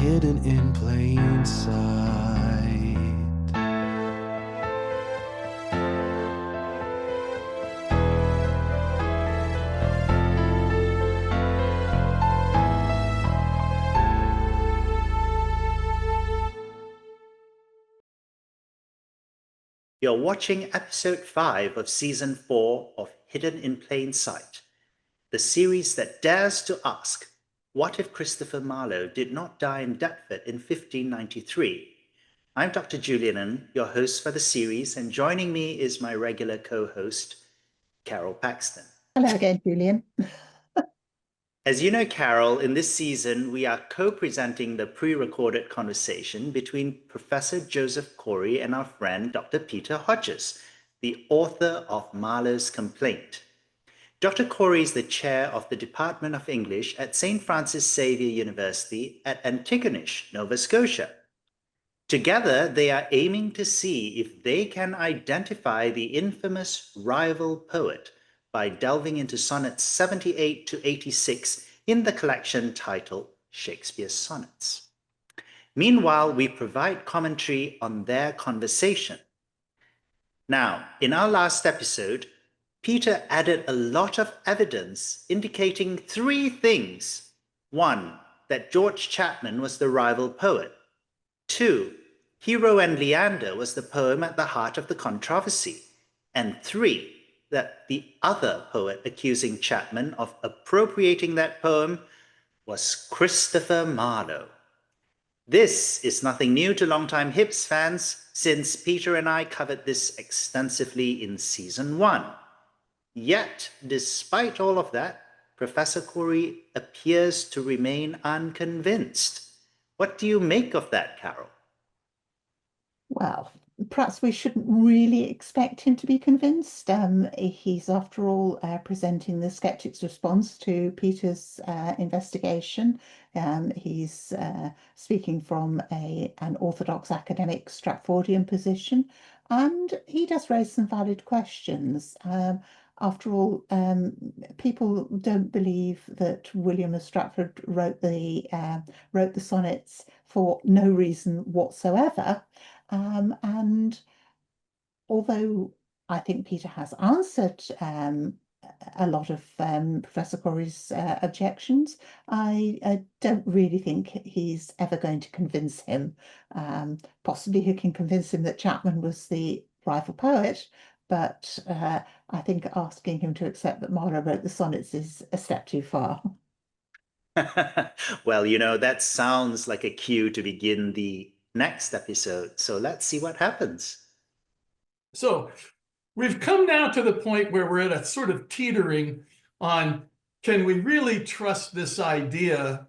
hidden in plain sight. You're watching episode 5 of season 4 of Hidden in Plain Sight, the series that dares to ask, what if Christopher Marlowe did not die in Deptford in 1593? I'm Dr. Julian, your host for the series, and joining me is my regular co-host, Carol Paxton. Hello again, Julian. As you know, Carol, in this season, we are co-presenting the pre-recorded conversation between Professor Joseph Khoury and our friend, Dr. Peter Hodges, the author of Marlowe's Complaint. Dr. Khoury is the chair of the Department of English at St. Francis Xavier University at Antigonish, Nova Scotia. Together, they are aiming to see if they can identify the infamous rival poet by delving into sonnets 78 to 86 in the collection titled Shakespeare's Sonnets. Meanwhile, we provide commentary on their conversation. Now, in our last episode, Peter added a lot of evidence indicating 3 things. 1, that George Chapman was the rival poet. 2, Hero and Leander was the poem at the heart of the controversy. And 3, that the other poet accusing Chapman of appropriating that poem was Christopher Marlowe. This is nothing new to longtime Hips fans, since Peter and I covered this extensively in season 1. Yet, despite all of that, Professor Khoury appears to remain unconvinced. What do you make of that, Carol? Well, perhaps we shouldn't really expect him to be convinced. He's, after all, presenting the skeptic's response to Peter's investigation. He's speaking from an orthodox academic Stratfordian position, and he does raise some valid questions. After all, people don't believe that William of Stratford wrote the sonnets for no reason whatsoever. And although I think Peter has answered a lot of Professor Khoury's objections, I don't really think he's ever going to convince him. Possibly he can convince him that Chapman was the rival poet, but I think asking him to accept that Marlowe wrote the sonnets is a step too far. Well, you know, that sounds like a cue to begin the next episode. So let's see what happens. So we've come now to the point where we're at a sort of teetering on, can we really trust this idea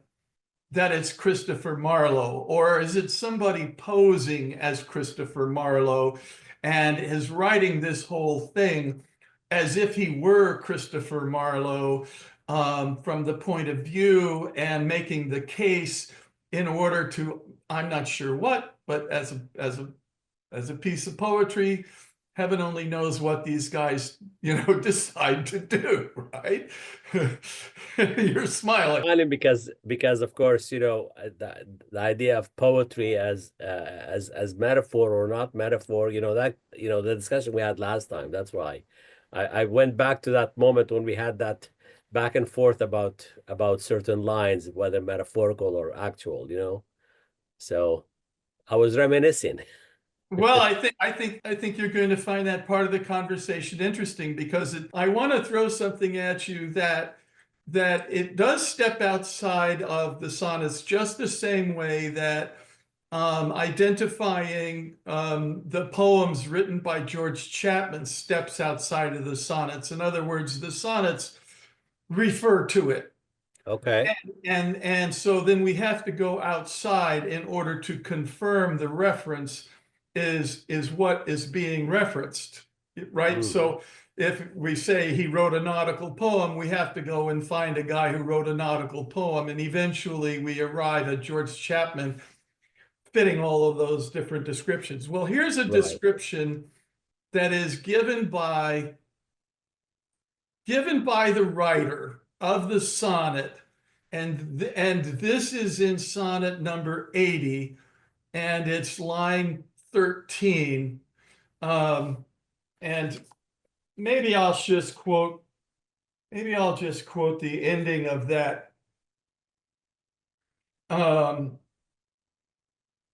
that it's Christopher Marlowe, or is it somebody posing as Christopher Marlowe and is writing this whole thing as if he were Christopher Marlowe from the point of view and making the case in order to, I'm not sure what, but as a piece of poetry, heaven only knows what these guys, decide to do, right? You're smiling. Smiling because of course, the idea of poetry as metaphor or not metaphor, the discussion we had last time. That's why I went back to that moment when we had that back and forth about certain lines, whether metaphorical or actual, So I was reminiscing. Well, I think you're going to find that part of the conversation interesting, because I want to throw something at you that it does step outside of the sonnets, just the same way that identifying the poems written by George Chapman steps outside of the sonnets. In other words, the sonnets refer to it. Okay. And so then we have to go outside in order to confirm the reference is what is being referenced, right? Mm. So if we say he wrote a nautical poem, we have to go and find a guy who wrote a nautical poem, and eventually we arrive at George Chapman fitting all of those different descriptions. Well, here's a description that is given by the writer of the sonnet And this is in sonnet number 80, and it's line 13. And maybe I'll just quote the ending of that.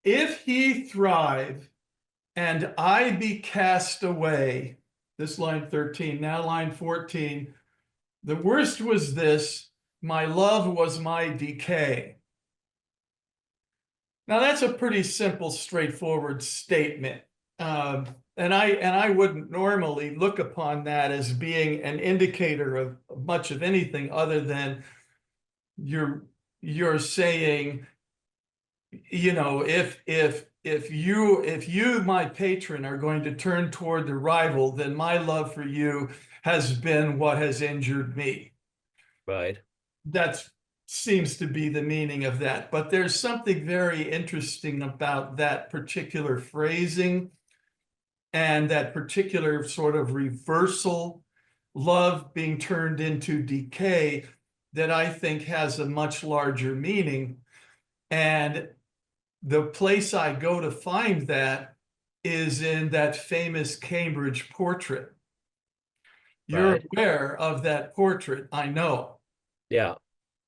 If he thrive and I be cast away, this line 13, now line 14, the worst was this, my love was my decay. Now that's a pretty simple, straightforward statement. And I wouldn't normally look upon that as being an indicator of much of anything other than you're saying, you know, if you, my patron, are going to turn toward the rival, then my love for you has been what has injured me. Right. That seems to be the meaning of that. But there's something very interesting about that particular phrasing and that particular sort of reversal, love being turned into decay, that I think has a much larger meaning. And the place I go to find that is in that famous Cambridge portrait. You're Right. aware of that portrait, I know. Yeah.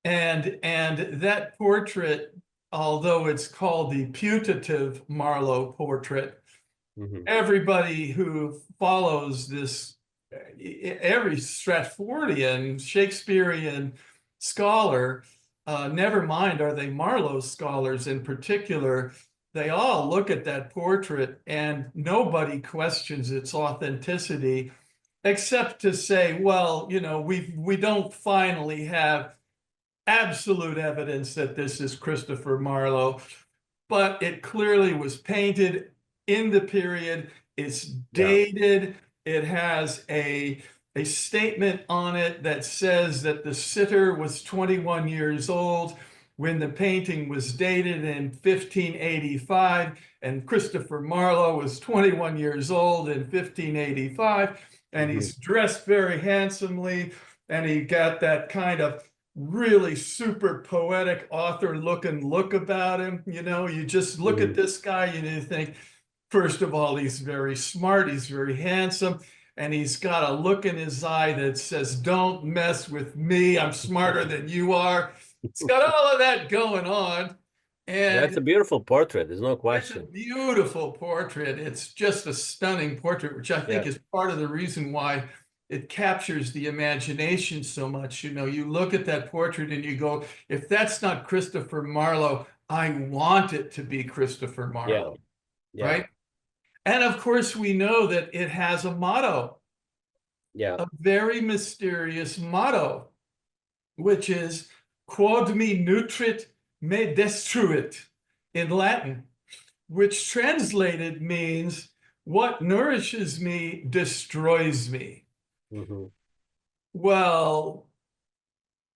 And that portrait, although it's called the putative Marlowe portrait, everybody who follows this, every Stratfordian, Shakespearean scholar, never mind are they Marlowe scholars in particular, they all look at that portrait and nobody questions its authenticity, except to say, well, you know, we don't finally have absolute evidence that this is Christopher Marlowe, but it clearly was painted in the period. It's dated. It has a statement on it that says that the sitter was 21 years old when the painting was dated in 1585, and Christopher Marlowe was 21 years old in 1585, and he's dressed very handsomely, and he got that kind of really super poetic author looking look about him. You know, you just look at this guy and you think, first of all, he's very smart, he's very handsome, and he's got a look in his eye that says, don't mess with me, I'm smarter than you are. It's got all of that going on. And that's a beautiful portrait, there's no question. It's a beautiful portrait. It's just a stunning portrait, which I think is part of the reason why it captures the imagination so much. You know, you look at that portrait and you go, if that's not Christopher Marlowe, I want it to be Christopher Marlowe, right? And of course, we know that it has a motto, a very mysterious motto, which is quod me nutrit me destruit in Latin, which translated means what nourishes me destroys me. Well,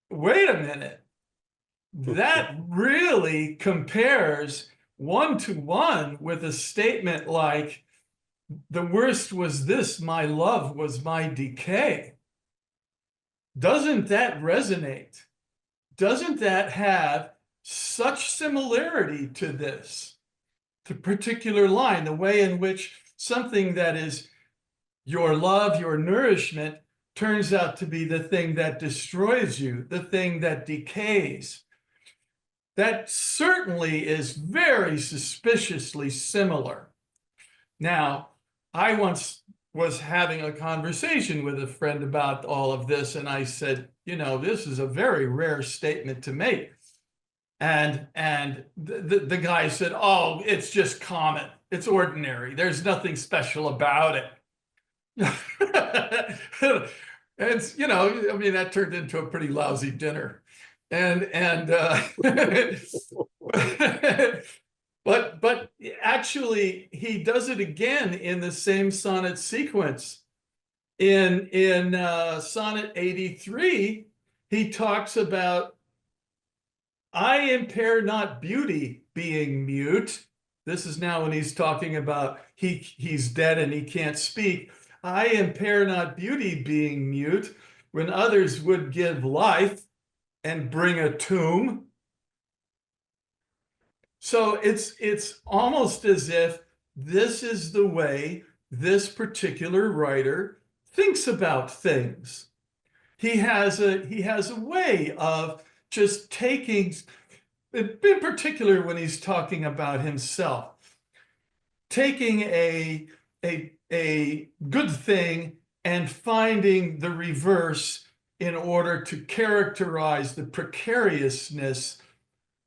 wait a minute. That really compares one-to-one with a statement like, the worst was this, my love was my decay. Doesn't that resonate? Doesn't that have such similarity to this, the particular line, the way in which something that is your love, your nourishment, turns out to be the thing that destroys you, the thing that decays? That certainly is very suspiciously similar. Now, I once was having a conversation with a friend about all of this, and I said, you know, this is a very rare statement to make. And the guy said, oh, it's just common. It's ordinary. There's nothing special about it. And, you know, I mean, that turned into a pretty lousy dinner. But actually, he does it again in the same sonnet sequence. In sonnet 83, he talks about, I impair not beauty being mute. This is now when he's talking about he's dead and he can't speak. I impair not beauty being mute when others would give life. and bring a tomb. So it's almost as if this is the way this particular writer thinks about things. He has a way of just taking, in particular when he's talking about himself, taking a good thing and finding the reverse in order to characterize the precariousness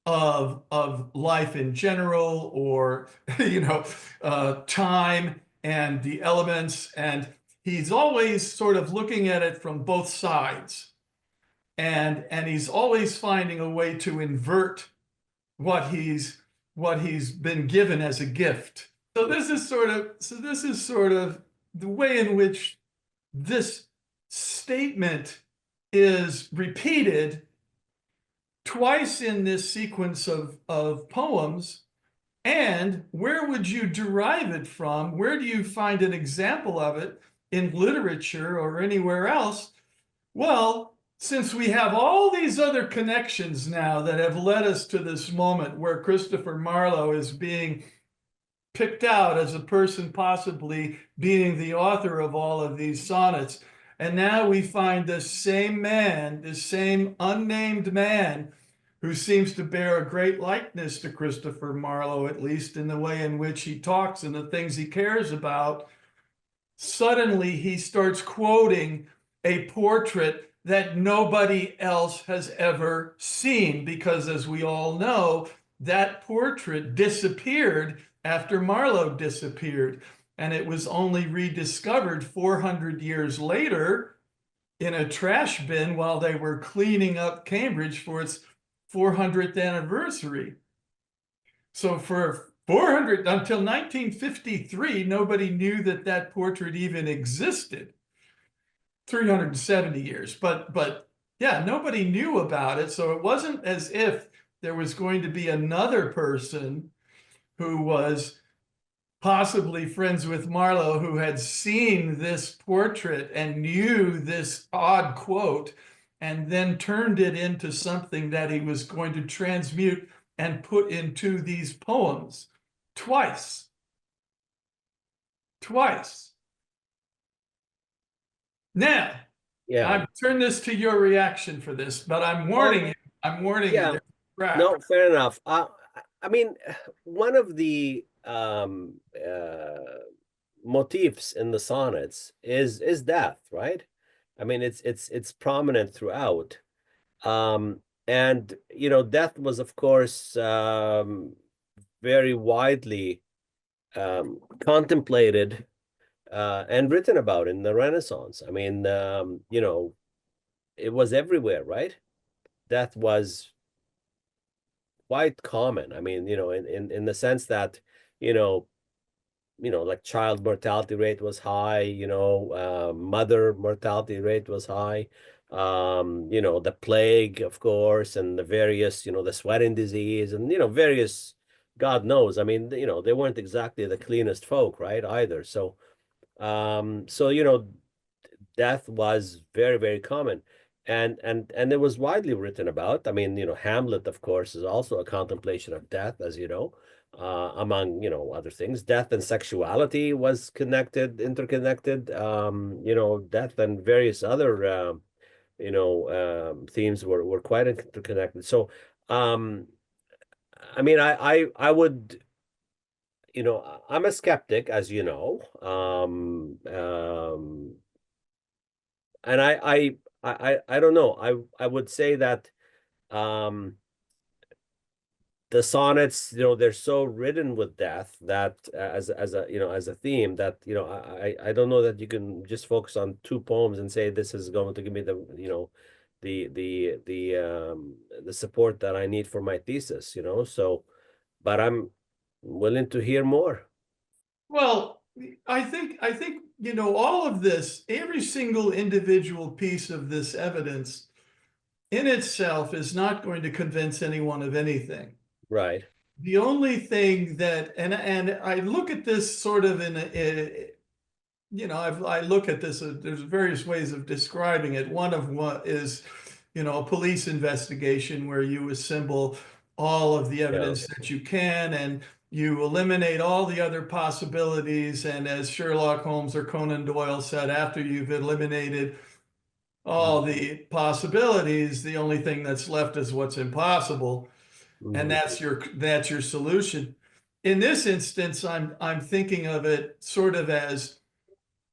of life in general, or time and the elements. And he's always sort of looking at it from both sides, and he's always finding a way to invert what he's been given as a gift. So this is sort of the way in which this statement is repeated twice in this sequence of poems. And where would you derive it from? Where do you find an example of it in literature or anywhere else? Well, since we have all these other connections now that have led us to this moment where Christopher Marlowe is being picked out as a person possibly being the author of all of these sonnets, and now we find this same man, this same unnamed man, who seems to bear a great likeness to Christopher Marlowe, at least in the way in which he talks and the things he cares about. Suddenly he starts quoting a portrait that nobody else has ever seen, because as we all know, that portrait disappeared after Marlowe disappeared, and it was only rediscovered 400 years later in a trash bin while they were cleaning up Cambridge for its 400th anniversary. So for 400 until 1953, nobody knew that that portrait even existed. 370 years, but yeah, nobody knew about it. So it wasn't as if there was going to be another person who was possibly friends with Marlowe who had seen this portrait and knew this odd quote, and then turned it into something that he was going to transmute and put into these poems twice. Now, Yeah. I've turned this to your reaction for this, but I'm warning you. I'm warning Yeah. you. Right. No, fair enough. I mean, one of the motifs in the sonnets is death, right? I mean, it's prominent throughout. And death was, of course, very widely contemplated and written about in the Renaissance. I mean, it was everywhere, right? Death was quite common. I mean, in the sense that, like child mortality rate was high, mother mortality rate was high, the plague, of course, and the various, the sweating disease, and, various, God knows, I mean, they weren't exactly the cleanest folk, right, either. So, death was very, very common. And it was widely written about. I mean, Hamlet, of course, is also a contemplation of death, as you know, among, other things. Death and sexuality was interconnected, death and various other, themes were quite interconnected. So, I mean, I would, I'm a skeptic, as you know, and I don't know. I would say that the sonnets, they're so ridden with death that as a theme that I don't know that you can just focus on two poems and say this is going to give me the the support that I need for my thesis. So, but I'm willing to hear more. Well, I think all of this, every single individual piece of this evidence in itself is not going to convince anyone of anything. Right. The only thing that, and I look at this sort of I look at this, there's various ways of describing it. One is a police investigation where you assemble all of the evidence that you can, and you eliminate all the other possibilities. And as Sherlock Holmes or Conan Doyle said, after you've eliminated all the possibilities, the only thing that's left is what's impossible. And that's your solution. In this instance, I'm thinking of it sort of as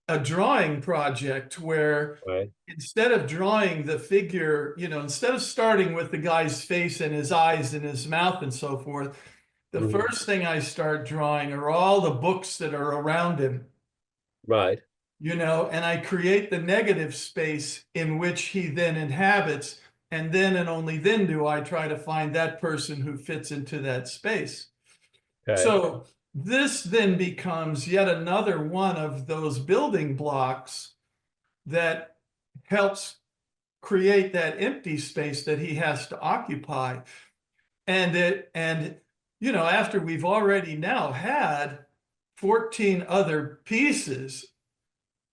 a drawing project where instead of drawing the figure, instead of starting with the guy's face and his eyes and his mouth and so forth, the first thing I start drawing are all the books that are around him. Right. And I create the negative space in which he then inhabits. And then and only then do I try to find that person who fits into that space. Okay. So this then becomes yet another one of those building blocks that helps create that empty space that he has to occupy. And after we've already now had 14 other pieces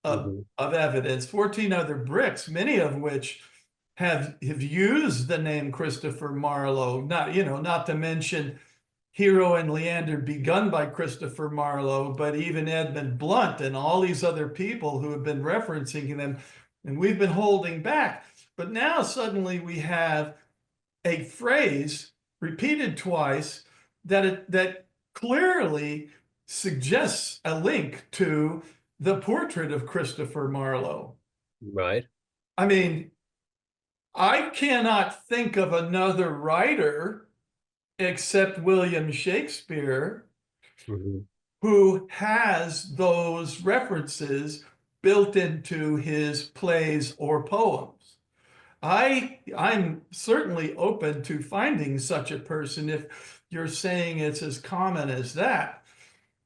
of evidence, 14 other bricks, many of which have used the name Christopher Marlowe, not to mention Hero and Leander begun by Christopher Marlowe, but even Edmund Blunt and all these other people who have been referencing them, and we've been holding back. But now suddenly we have a phrase repeated twice that clearly suggests a link to the portrait of Christopher Marlowe. Right. I mean, I cannot think of another writer except William Shakespeare who has those references built into his plays or poems. I'm certainly open to finding such a person. If you're saying it's as common as that,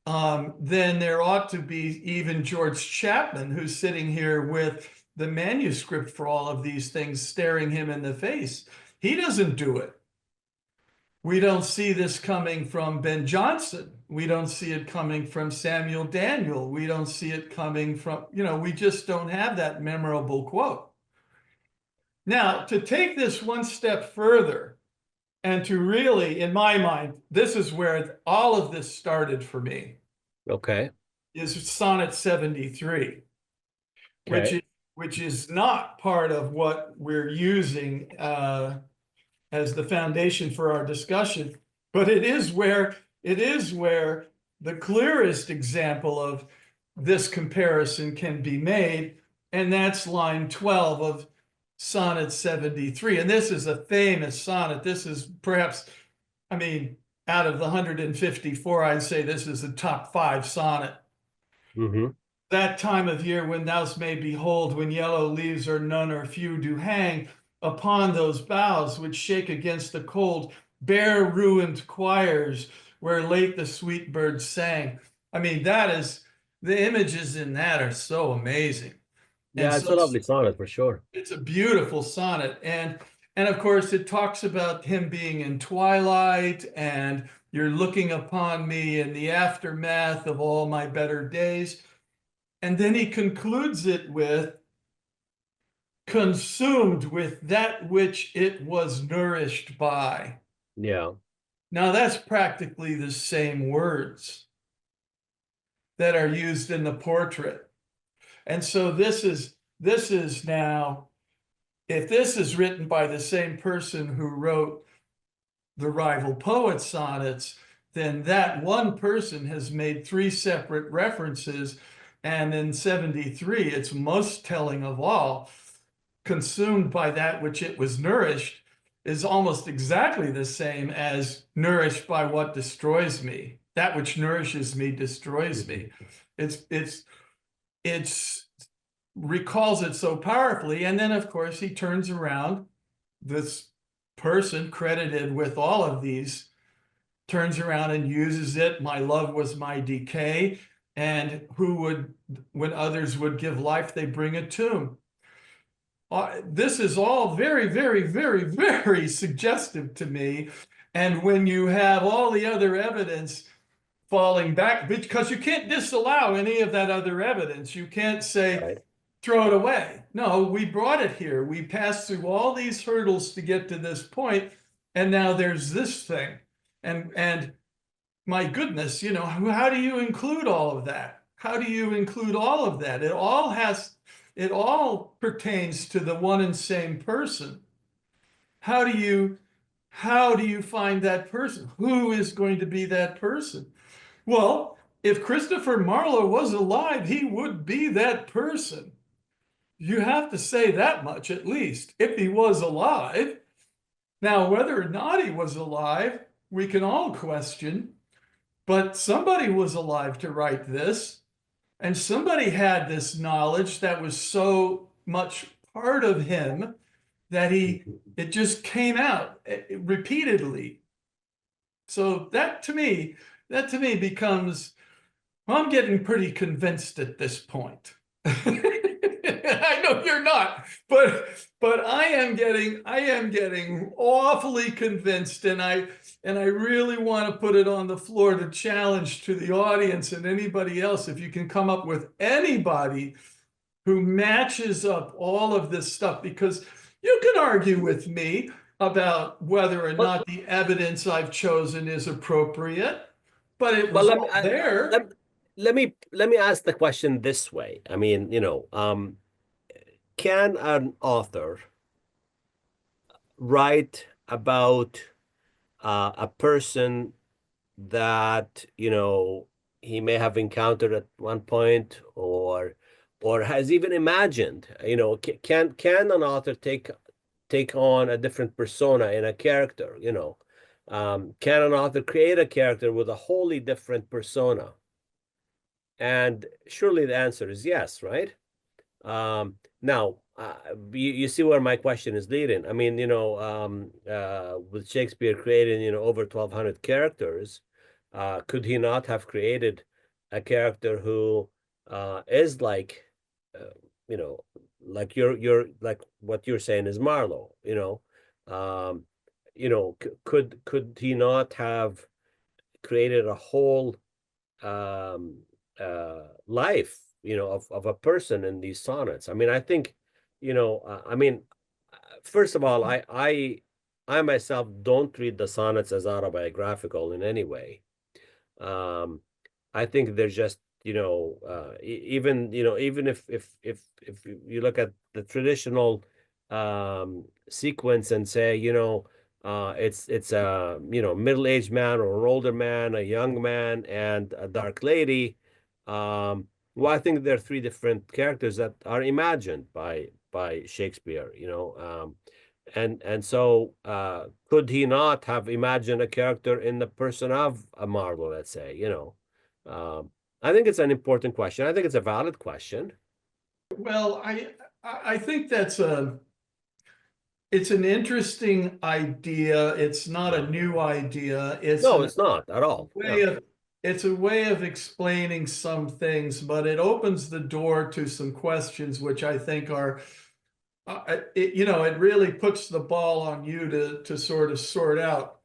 then there ought to be even George Chapman, who's sitting here with the manuscript for all of these things staring him in the face. He doesn't do it. We don't see this coming from Ben Jonson. We don't see it coming from Samuel Daniel. We don't see it coming from, we just don't have that memorable quote. Now, to take this one step further and to really, in my mind, this is where all of this started for me. Okay. Is Sonnet 73, which is not part of what we're using as the foundation for our discussion, but it is where the clearest example of this comparison can be made, and that's line 12 of Sonnet 73. And this is a famous sonnet. This is perhaps, out of the 154, I'd say this is the top 5 sonnet. That time of year when thou may behold, when yellow leaves or none or few do hang upon those boughs which shake against the cold, bare ruined choirs where late the sweet birds sang. That is, the images in that are so amazing. Yeah, it's a lovely sonnet for sure. It's a beautiful sonnet. And of course, it talks about him being in twilight, and you're looking upon me in the aftermath of all my better days. And then he concludes it with, consumed with that which it was nourished by. Yeah. Now that's practically the same words that are used in the portrait. And so this is now, if this is written by the same person who wrote the rival poet sonnets, then that one person has made 3 separate references. And in 73, it's most telling of all, consumed by that which it was nourished is almost exactly the same as nourished by what destroys me. That which nourishes me destroys me. It's recalls it so powerfully. And then, of course, he turns around, this person credited with all of these, turns around and uses it. My love was my decay. And who would, when others would give life, they bring a tomb. This is all very, very, very, very suggestive to me. And when you have all the other evidence falling back, because you can't disallow any of that other evidence. You can't say throw it away. No, we brought it here. We passed through all these hurdles to get to this point, and now there's this thing. And my goodness, you know, how do you include all of that? How do you include all of that? It all pertains to the one and same person. How do you find that person? Who is going to be that person? Well, if Christopher Marlowe was alive, he would be that person. You have to say that much at least, if he was alive. Now, whether or not he was alive, we can all question, but somebody was alive to write this, and somebody had this knowledge that was so much part of him that it just came out repeatedly. So that to me becomes, well, I'm getting pretty convinced at this point. I know you're not, but I am getting awfully convinced, and I really want to put it on the floor to challenge to the audience and anybody else, if you can come up with anybody who matches up all of this stuff, because you can argue with me about whether or not the evidence I've chosen is appropriate, but it was all there. Let me ask the question this way. I mean, you know, can an author write about a person that, you know, he may have encountered at one point, or has even imagined? You know, can an author take on a different persona in a character? You know, can an author create a character with a wholly different persona? And surely the answer is yes, right? Now, you see where my question is leading. I mean, you know, with Shakespeare creating, you know, over 1,200 characters, could he not have created a character who is like, you know, like you're like what you're saying is Marlowe, you know? You know, could he not have created a whole life, you know, of a person in these sonnets? I mean, I think, you know, I mean, first of all, I myself don't read the sonnets as autobiographical in any way. I think they're just, you know, even, you know, even if you look at the traditional sequence and say, you know, it's a, you know, middle-aged man or an older man, a young man, and a dark lady. Well, I think there are three different characters that are imagined by Shakespeare, you know, and so could he not have imagined a character in the person of a Marlowe, let's say, you know? I think it's an important question. I think it's a valid question. Well, I think it's an interesting idea. It's not a new idea. It's not at all. It's a way of explaining some things, but it opens the door to some questions, which I think are, you know, it really puts the ball on you to sort of sort out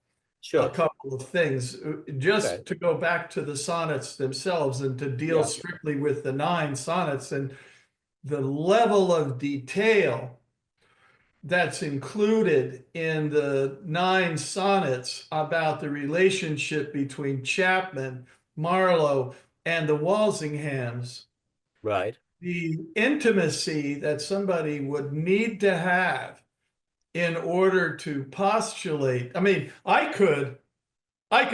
a couple of things. Just to go back to the sonnets themselves and to deal strictly with the 9 sonnets and the level of detail that's included in the 9 sonnets about the relationship between Chapman, Marlowe, and the Walsinghams. Right. The intimacy that somebody would need to have in order to postulate. I mean, I could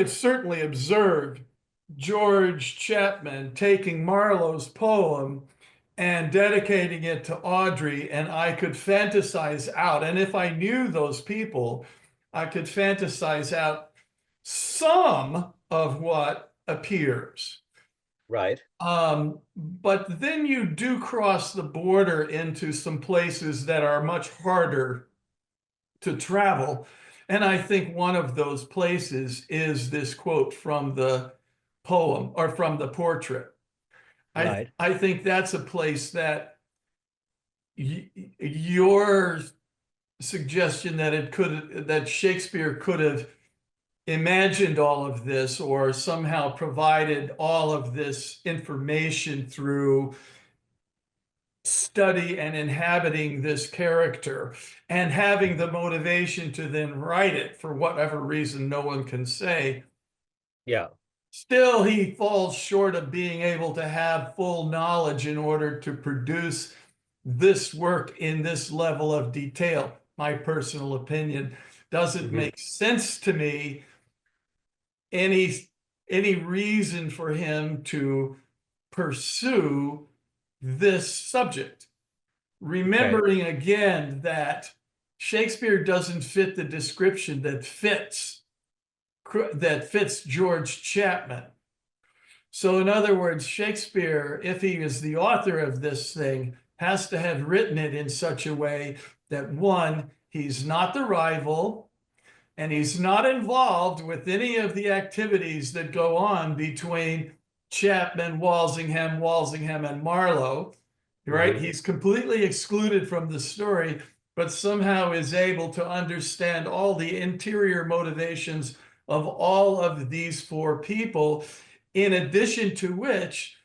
certainly observe George Chapman taking Marlowe's poem and dedicating it to Audrey, and I could fantasize out. And if I knew those people, I could fantasize out some of what appears. Right. But then you do cross the border into some places that are much harder to travel. And I think one of those places is this quote from the poem or from the portrait. Right. I think that's a place that your suggestion that Shakespeare could have imagined all of this or somehow provided all of this information through study and inhabiting this character and having the motivation to then write it for whatever reason no one can say, Yeah. still he falls short of being able to have full knowledge in order to produce this work in this level of detail. My personal opinion doesn't make sense to me any reason for him to pursue this subject. Remembering again that Shakespeare doesn't fit the description that fits George Chapman. So in other words, Shakespeare, if he is the author of this thing, has to have written it in such a way that, one, he's not the rival, and he's not involved with any of the activities that go on between Chapman, Walsingham, and Marlowe, right? He's completely excluded from the story, but somehow is able to understand all the interior motivations of all of these four people, in addition to which,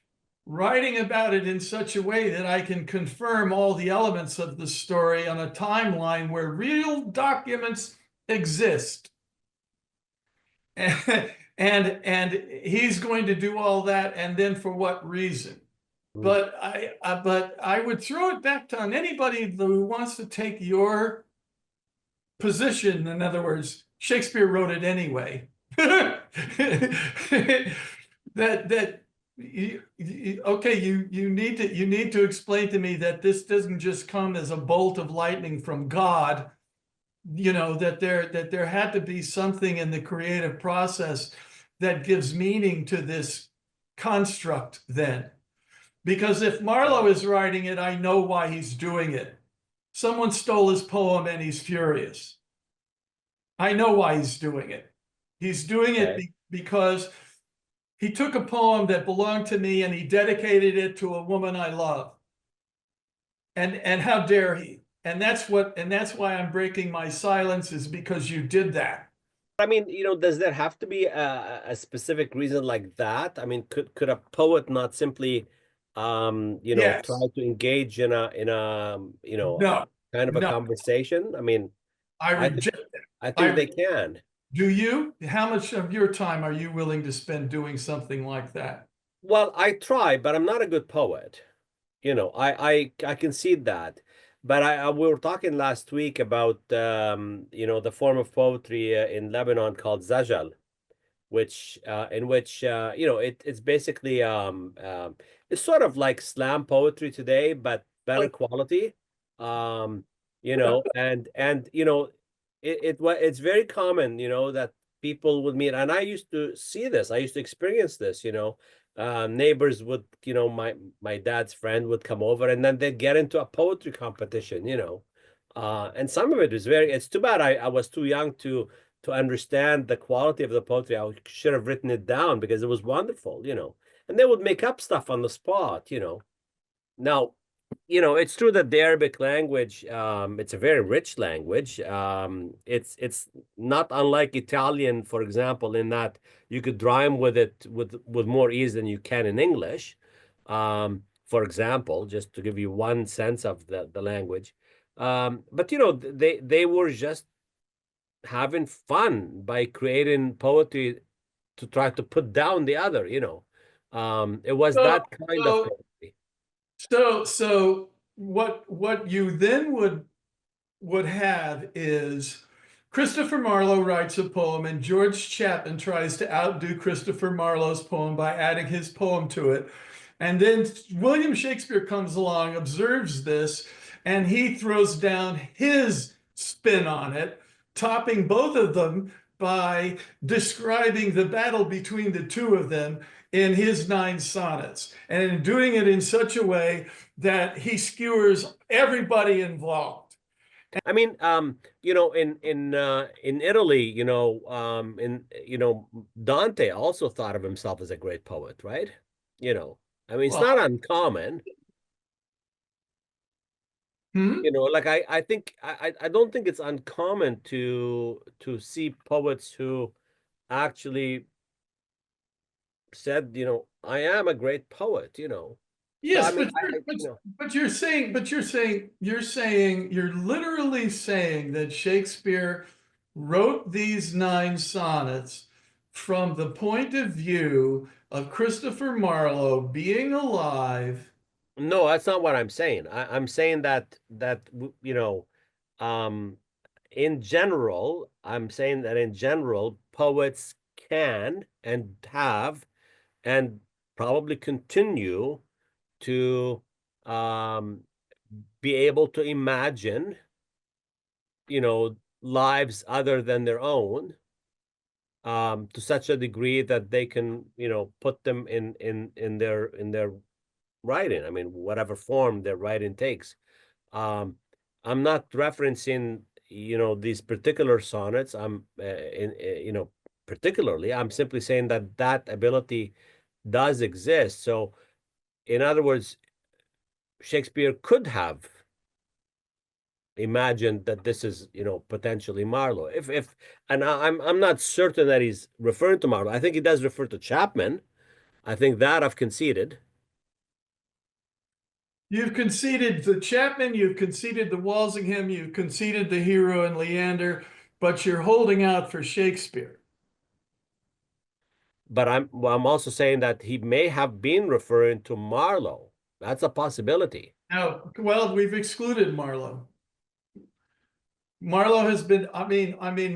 writing about it in such a way that I can confirm all the elements of the story on a timeline where real documents exist. And he's going to do all that, and then for what reason? But I would throw it back to on anybody who wants to take your position. In other words, Shakespeare wrote it anyway. Okay, you need to explain to me that this doesn't just come as a bolt of lightning from God. You know, that there had to be something in the creative process that gives meaning to this construct then. Because if Marlowe is writing it, I know why he's doing it. Someone stole his poem and he's furious. I know why he's doing it. He's doing it because he took a poem that belonged to me and he dedicated it to a woman I love. And how dare he? And that's why I'm breaking my silence, is because you did that. I mean, you know, does there have to be a specific reason like that? I mean, could a poet not simply, you know, Yes. try to engage in a you know, kind of a conversation? I mean, I reject that. I think they can. Do you? How much of your time are you willing to spend doing something like that? Well, I try, but I'm not a good poet. You know, I concede that. But we were talking last week about you know, the form of poetry in Lebanon called Zajal, which in which you know, it's basically it's sort of like slam poetry today, but better quality. You know, and you know, it's very common, you know, that people would meet, and I used to see this, I used to experience this, you know. Neighbors would, you know, my dad's friend would come over, and then they'd get into a poetry competition, you know. And some of it was it's too bad I was too young to understand the quality of the poetry. I should have written it down because it was wonderful, you know. And they would make up stuff on the spot, you know. Now, you know, it's true that the Arabic language, it's a very rich language. It's not unlike Italian, for example, in that you could rhyme with it with more ease than you can in English. For example, just to give you one sense of the language. But you know, they were just having fun by creating poetry to try to put down the other, you know. It was that kind of poetry. So what you then would have is Christopher Marlowe writes a poem, and George Chapman tries to outdo Christopher Marlowe's poem by adding his poem to it. And then William Shakespeare comes along, observes this, and he throws down his spin on it, topping both of them by describing the battle between the two of them in his 9 sonnets, and in doing it in such a way that he skewers everybody involved. I mean, you know, in Italy, you know, Dante also thought of himself as a great poet, right? You know, I mean, it's not uncommon. You know, like I think I don't think it's uncommon to see poets who actually said, you know, I am a great poet, you know. Yes, I mean, you're literally saying that Shakespeare wrote these 9 sonnets from the point of view of Christopher Marlowe being alive. no, that's not what I'm saying. I'm saying um, in general, I'm saying that in general, poets can and have and probably continue to um, be able to imagine, lives other than their own, to such a degree that they can, put them in their writing. I mean, whatever form their writing takes. Um, I'm not referencing, these particular sonnets. Particularly, I'm simply saying that that ability does exist. So, in other words, Shakespeare could have imagined that this is, potentially Marlowe. And I'm not certain that he's referring to Marlowe. I think he does refer to Chapman. I think that I've conceded. You've conceded the Chapman, you've conceded the Walsingham, you've conceded the Hero and Leander, but you're holding out for Shakespeare. But I'm also saying that he may have been referring to Marlowe. That's a possibility. Now, well, we've excluded Marlowe. Marlowe has been,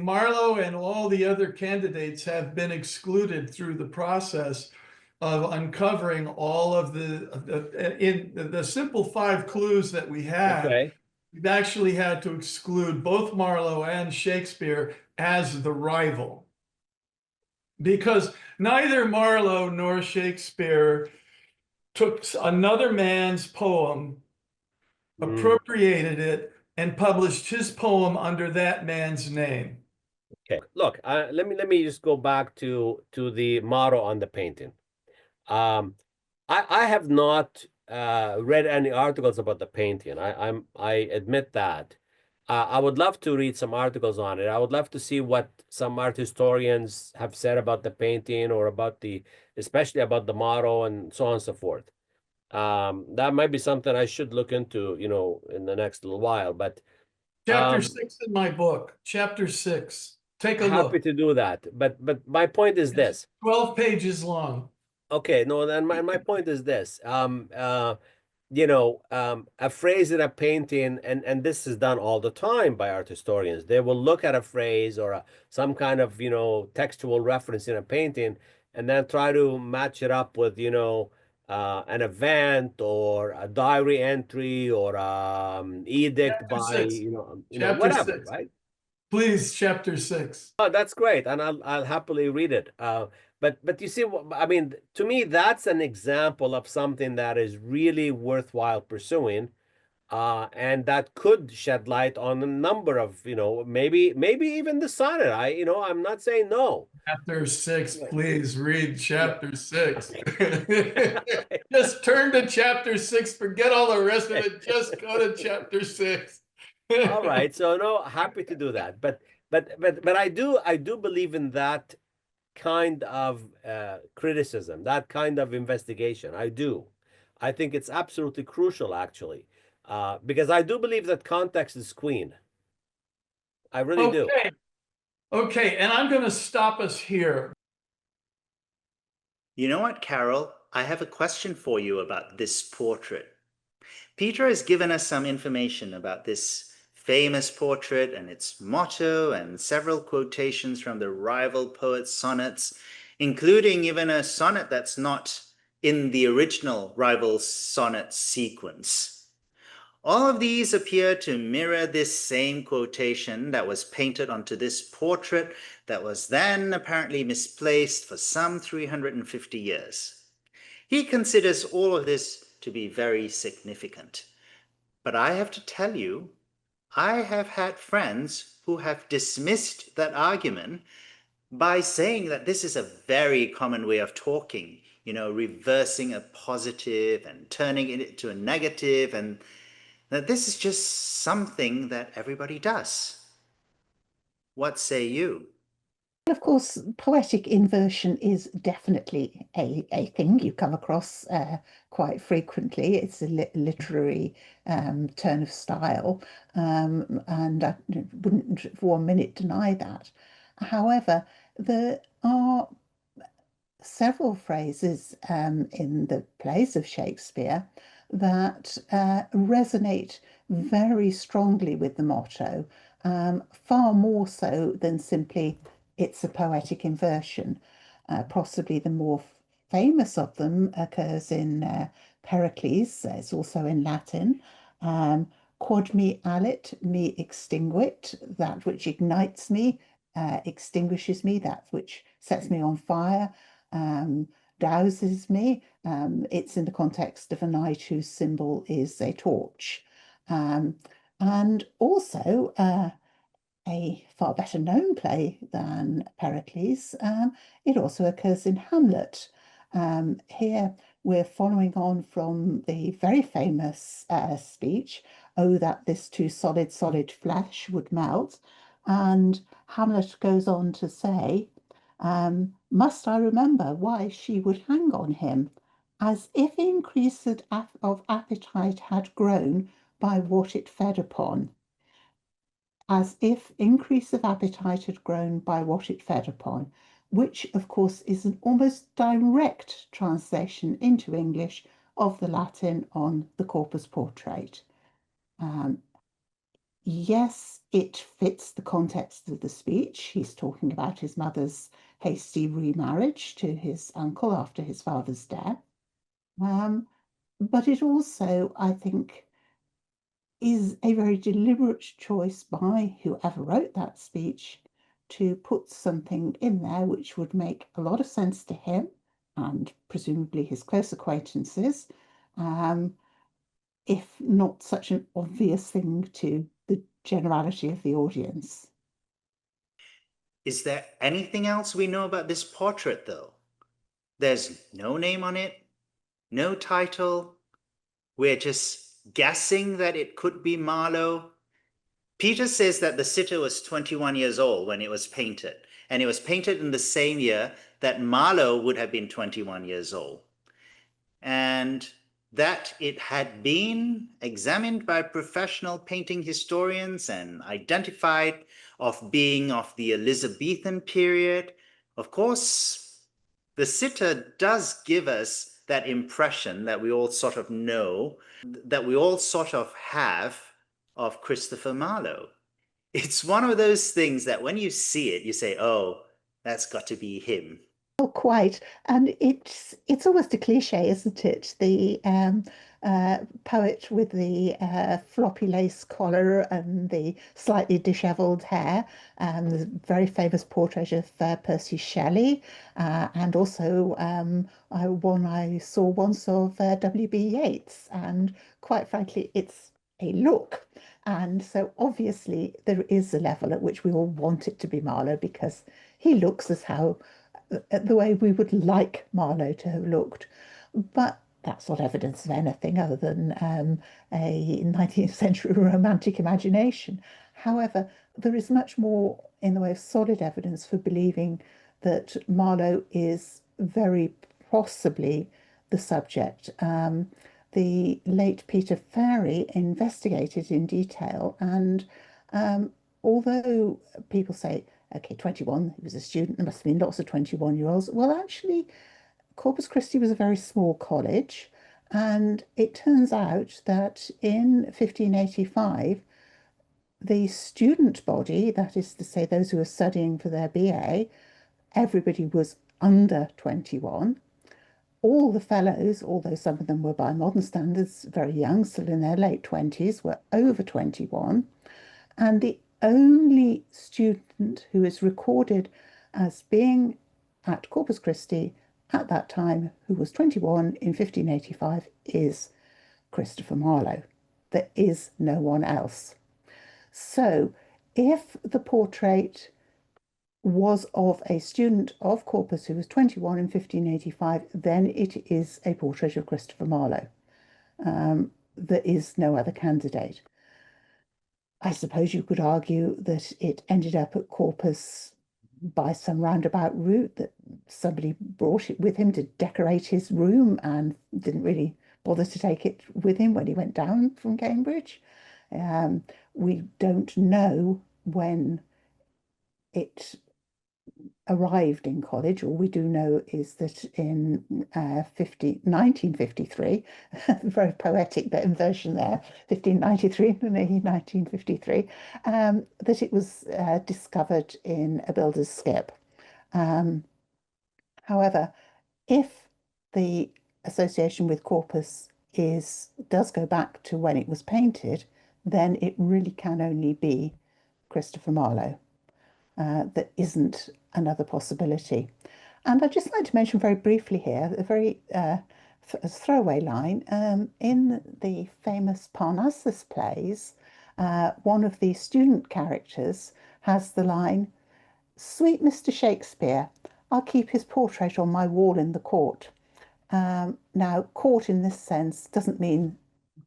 Marlowe and all the other candidates have been excluded through the process of uncovering all of the simple 5 clues that we have. Okay. We've actually had to exclude both Marlowe and Shakespeare as the rival, because neither Marlowe nor Shakespeare took another man's poem, appropriated it, and published his poem under that man's name. Okay. Look, let me just go back to the motto on the painting. I have not read any articles about the painting. I admit that. I would love to read some articles on it. I would love to see what some art historians have said about the painting, or especially about the motto and so on and so forth. That might be something I should look into, in the next little while. But Chapter 6 in my book, chapter 6. Take a happy look. to do that. But my point is this. 12 pages long. Okay, no, then my point is this. A phrase in a painting, and this is done all the time by art historians. They will look at a phrase or some kind of, textual reference in a painting, and then try to match it up with, an event or a diary entry or edict Chapter by, 6. Chapter whatever, 6. right? Please, chapter 6. Oh, that's great, and I'll happily read it. But you see, I mean, to me, that's an example of something that is really worthwhile pursuing, and that could shed light on a number of, maybe even the sonnet. I'm not saying no. Chapter 6, Right. please read chapter 6. Okay. Just turn to chapter 6, forget all the rest of it, just go to chapter 6. All right, so no, happy to do that. But I do believe in that kind of criticism, that kind of investigation. I do. I think it's absolutely crucial, actually, because I do believe that context is queen. I really do. Okay, and I'm going to stop us here. You know what, Carol? I have a question for you about this portrait. Peter has given us some information about this famous portrait and its motto and several quotations from the rival poet's sonnets, including even a sonnet that's not in the original rival sonnet sequence. All of these appear to mirror this same quotation that was painted onto this portrait that was then apparently misplaced for some 350 years. He considers all of this to be very significant. But I have to tell you, I have had friends who have dismissed that argument by saying that this is a very common way of talking, reversing a positive and turning it into a negative, and that this is just something that everybody does. What say you? Of course, poetic inversion is definitely a thing you come across quite frequently. It's a literary turn of style, and I wouldn't for 1 minute deny that. However, there are several phrases in the plays of Shakespeare that resonate very strongly with the motto, far more so than simply it's a poetic inversion. Possibly the more famous of them occurs in Pericles, it's also in Latin. Quod me alit, me extinguit, that which ignites me, extinguishes me, that which sets me on fire, douses me. It's in the context of a knight whose symbol is a torch. And also a far better known play than Pericles, it also occurs in Hamlet. Here we're following on from the very famous speech, "Oh, that this too solid, solid flesh would melt." And Hamlet goes on to say, must I remember why she would hang on him, as if increase of appetite had grown by what it fed upon. As if increase of appetite had grown by what it fed upon, which of course is an almost direct translation into English of the Latin on the corpus portrait. Yes, it fits the context of the speech. He's talking about his mother's hasty remarriage to his uncle after his father's death. But it also, I think, is a very deliberate choice by whoever wrote that speech to put something in there which would make a lot of sense to him and presumably his close acquaintances, if not such an obvious thing to the generality of the audience. Is there anything else we know about this portrait, though? There's no name on it, no title. We're just guessing that it could be Marlowe. Peter says that the sitter was 21 years old when it was painted, and it was painted in the same year that Marlowe would have been 21 years old. And that it had been examined by professional painting historians and identified of being of the Elizabethan period. Of course, the sitter does give us that impression that we all sort of know, that we all sort of have of Christopher Marlowe. It's one of those things that when you see it, you say, oh, that's got to be him. Oh, quite. And it's almost a cliche, isn't it? The poet with the floppy lace collar and the slightly dishevelled hair, the very famous portrait of Percy Shelley, and also one I saw once of W.B. Yeats. And quite frankly, it's a look. And so obviously there is a level at which we all want it to be Marlowe because he looks as how the way we would like Marlowe to have looked. But that's not evidence of anything other than a 19th century romantic imagination. However, there is much more in the way of solid evidence for believing that Marlowe is very possibly the subject. The late Peter Hodges investigated in detail, and although people say, okay, 21, he was a student, there must have been lots of 21-year-olds. Well, actually, Corpus Christi was a very small college, and it turns out that in 1585, the student body, that is to say, those who were studying for their BA, everybody was under 21. All the fellows, although some of them were by modern standards very young, still in their late 20s, were over 21. And the only student who is recorded as being at Corpus Christi at that time who was 21 in 1585 is Christopher Marlowe. There is no one else. So if the portrait was of a student of Corpus who was 21 in 1585, then it is a portrait of Christopher Marlowe. There is no other candidate. I suppose you could argue that it ended up at Corpus by some roundabout route that somebody brought it with him to decorate his room and didn't really bother to take it with him when he went down from Cambridge. We don't know when it arrived in college. All we do know is that in 1953, very poetic bit inversion there, 1593 and 1953, that it was discovered in a builder's skip. However, if the association with corpus does go back to when it was painted, then it really can only be Christopher Marlowe. That isn't another possibility. And I'd just like to mention very briefly here, a very throwaway line. In the famous Parnassus plays, one of the student characters has the line, "Sweet Mr. Shakespeare, I'll keep his portrait on my wall in the court." Now, court in this sense doesn't mean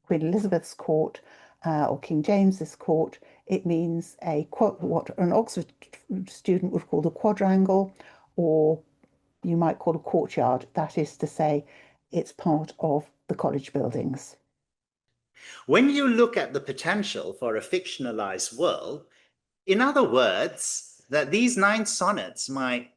Queen Elizabeth's court or King James's court. It means what an Oxford student would call the quadrangle, or you might call a courtyard. That is to say, it's part of the college buildings. When you look at the potential for a fictionalized world, in other words, that these 9 sonnets might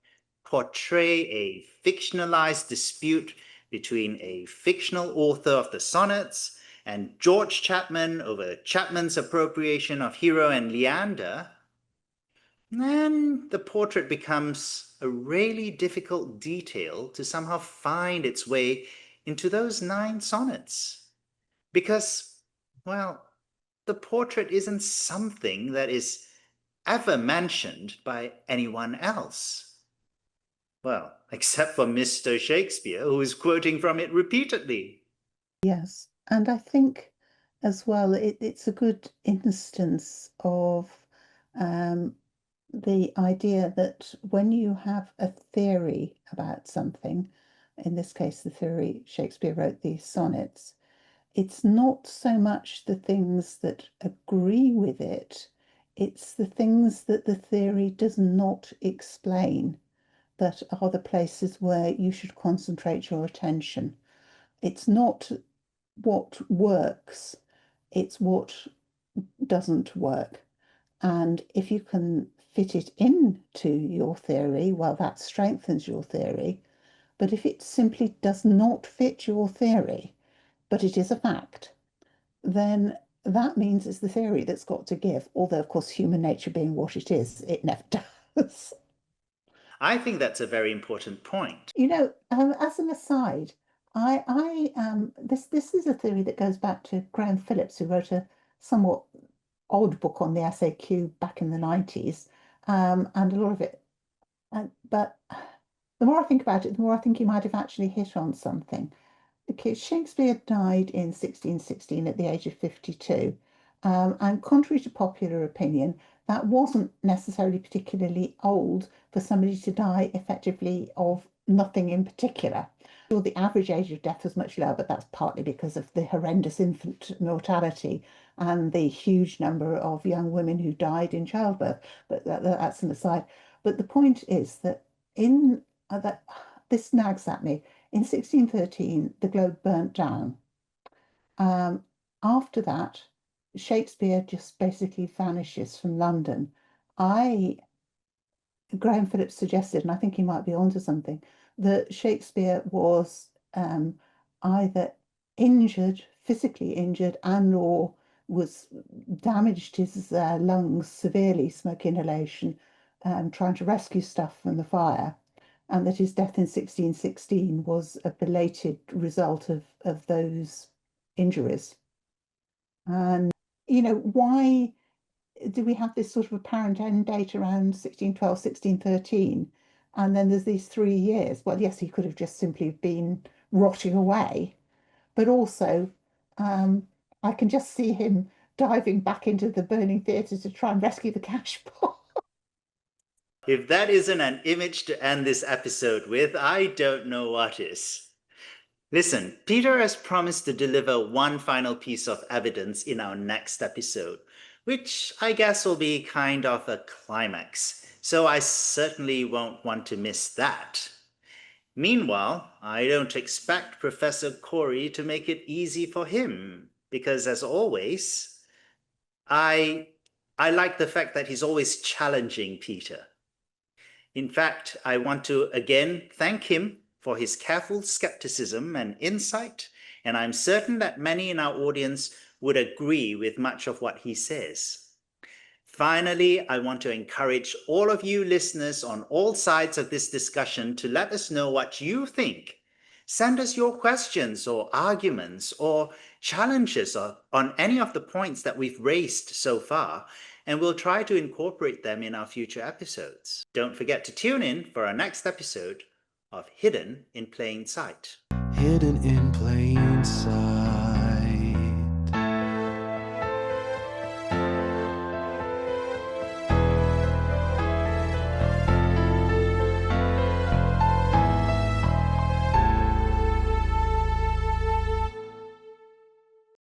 portray a fictionalized dispute between a fictional author of the sonnets and George Chapman over Chapman's appropriation of Hero and Leander, then the portrait becomes a really difficult detail to somehow find its way into those 9 sonnets. Because, well, the portrait isn't something that is ever mentioned by anyone else. Well, except for Mr. Shakespeare, who is quoting from it repeatedly. Yes, and I think as well it's a good instance of the idea that when you have a theory about something, in this case the theory Shakespeare wrote these sonnets, it's not so much the things that agree with it, it's the things that the theory does not explain that are the places where you should concentrate your attention. It's not what works, it's what doesn't work. And if you can fit it into your theory, well, that strengthens your theory. But if it simply does not fit your theory, but it is a fact, then that means it's the theory that's got to give. Although, of course, human nature being what it is, it never does. I think that's a very important point. You know, as an aside, this is a theory that goes back to Graham Phillips, who wrote a somewhat odd book on the SAQ back in the 90s, and a lot of it. But the more I think about it, the more I think he might have actually hit on something. Okay, Shakespeare died in 1616 at the age of 52, and contrary to popular opinion, that wasn't necessarily particularly old for somebody to die effectively of nothing in particular. Well, the average age of death was much lower, but that's partly because of the horrendous infant mortality and the huge number of young women who died in childbirth. But that's an aside. But the point is that this nags at me. In 1613, the Globe burnt down. After that, Shakespeare just basically vanishes from London. Graham Phillips suggested, and I think he might be onto something, that Shakespeare was either injured, physically injured, and/or was damaged his lungs severely, smoke inhalation, trying to rescue stuff from the fire, and that his death in 1616 was a belated result of those injuries. And, you know, why do we have this sort of apparent end date around 1612, 1613? And then there's these 3 years. Well, yes, he could have just simply been rotting away, but also I can just see him diving back into the burning theatre to try and rescue the cash pot. If that isn't an image to end this episode with, I don't know what is. Listen, Peter has promised to deliver one final piece of evidence in our next episode, which I guess will be kind of a climax. so I certainly won't want to miss that. Meanwhile, I don't expect Professor Khoury to make it easy for him, because as always, I like the fact that he's always challenging Peter. In fact, I want to again thank him for his careful skepticism and insight, and I'm certain that many in our audience would agree with much of what he says. Finally, I want to encourage all of you listeners on all sides of this discussion to let us know what you think. Send us your questions or arguments or challenges on any of the points that we've raised so far, and we'll try to incorporate them in our future episodes. Don't forget to tune in for our next episode of Hidden in Plain Sight. Hidden in